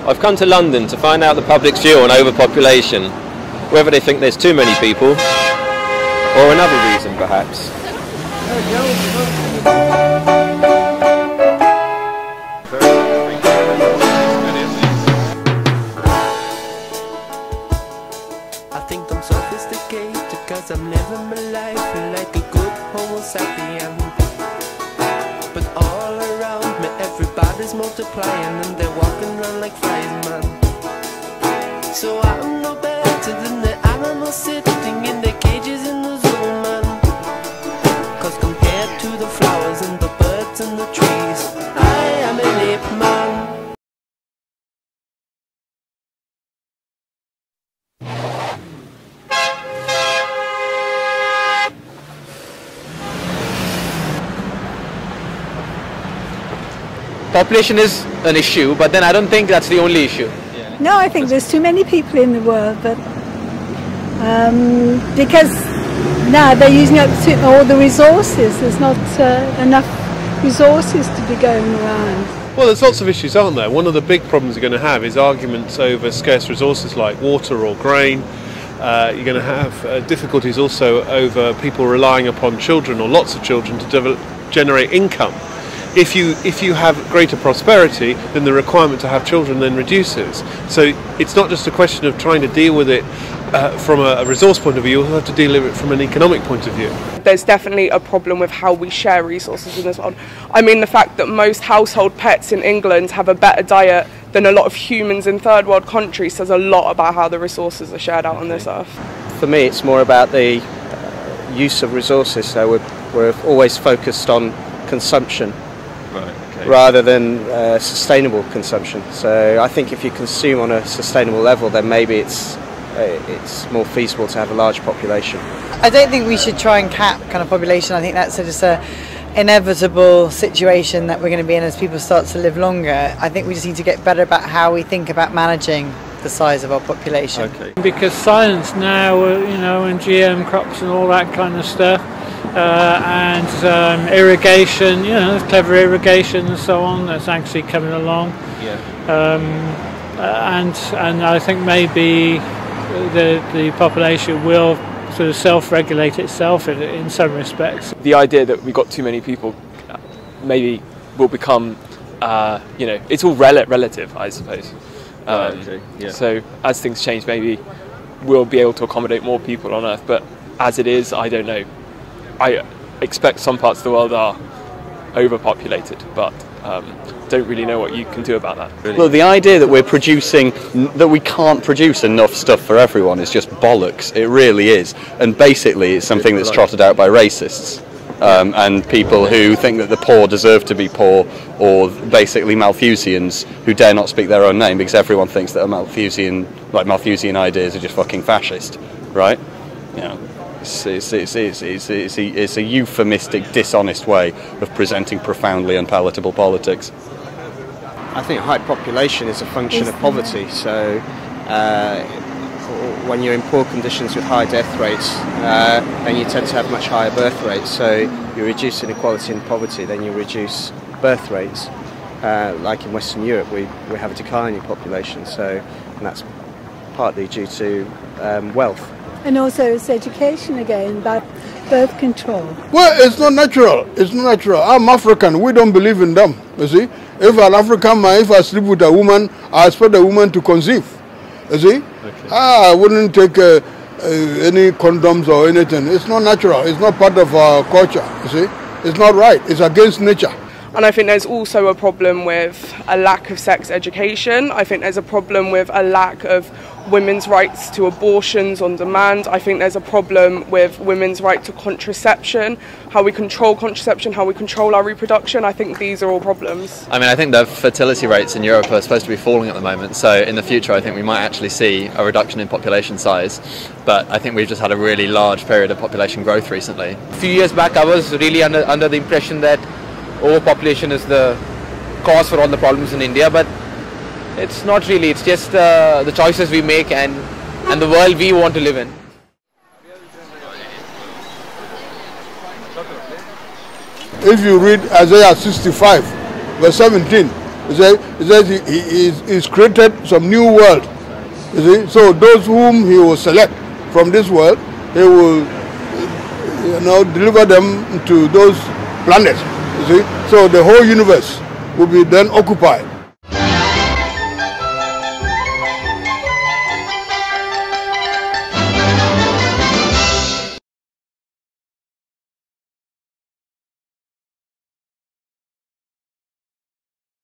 I've come to London to find out the public's view on overpopulation, whether they think there's too many people, or another reason perhaps. I think I'm sophisticated cause I'm living my life like a good homo sapien. But all around me everybody's multiplying and they're walking around like flies, man. So I'm no better than the animals sitting in their cages in the zoo, man. Cause compared to the flowers and the birds and the trees, I am an ape man. Population is an issue, but then I don't think that's the only issue. No, I think there's too many people in the world, but because now they're using up all the resources. There's not enough resources to be going around. Well, there's lots of issues, aren't there? One of the big problems you're going to have is arguments over scarce resources like water or grain. You're going to have difficulties also over people relying upon children or lots of children to generate income. If you have greater prosperity, then the requirement to have children then reduces. So it's not just a question of trying to deal with it from a resource point of view, you'll have to deal with it from an economic point of view. There's definitely a problem with how we share resources in this world. I mean, the fact that most household pets in England have a better diet than a lot of humans in third world countries says a lot about how the resources are shared out on this earth. For me, it's more about the use of resources, so we're always focused on consumption. Rather than sustainable consumption. So I think if you consume on a sustainable level, then maybe it's more feasible to have a large population. I don't think we should try and cap kind of population. I think that's just a inevitable situation that we're going to be in as people start to live longer. I think we just need to get better about how we think about managing the size of our population. Okay. Because science now, and GM crops and all that kind of stuff, and irrigation, clever irrigation and so on, that's actually coming along. Yeah. And I think maybe the population will sort of self-regulate itself in some respects. The idea that we've got too many people maybe will become, it's all relative, I suppose. Okay. Yeah. So as things change, maybe we'll be able to accommodate more people on Earth, but as it is, I don't know. I expect some parts of the world are overpopulated, but don't really know what you can do about that. Really? Well, the idea that we can't produce enough stuff for everyone is just bollocks. It really is. And basically it's something that's trotted out by racists and people who think that the poor deserve to be poor, or basically Malthusians who dare not speak their own name because everyone thinks that Malthusian ideas are just fucking fascist, right? It's a euphemistic, dishonest way of presenting profoundly unpalatable politics. I think high population is a function of poverty, so when you're in poor conditions with high death rates, then you tend to have much higher birth rates. So you reduce inequality and poverty, then you reduce birth rates. Like in Western Europe, we have a declining population, and that's partly due to wealth. And also it's education again, about birth control. Well, it's not natural. It's not natural. I'm African. We don't believe in them. You see, if an African man, if I sleep with a woman, I expect the woman to conceive. You see, okay. I wouldn't take any condoms or anything. It's not natural. It's not part of our culture. You see, it's not right. It's against nature. And I think there's also a problem with a lack of sex education. I think there's a problem with a lack of women's rights to abortions on demand. I think there's a problem with women's right to contraception, how we control contraception, how we control our reproduction. I think these are all problems. I mean, I think the fertility rates in Europe are supposed to be falling at the moment, so in the future I think we might actually see a reduction in population size, but I think we've just had a really large period of population growth recently. A few years back I was really under the impression that overpopulation is the cause for all the problems in India, but it's not really. It's just the choices we make and the world we want to live in. If you read Isaiah 65 verse 17, He says he's created some new world. You see, so those whom he will select from this world, he will, deliver them to those planets. You see, so the whole universe will be then occupied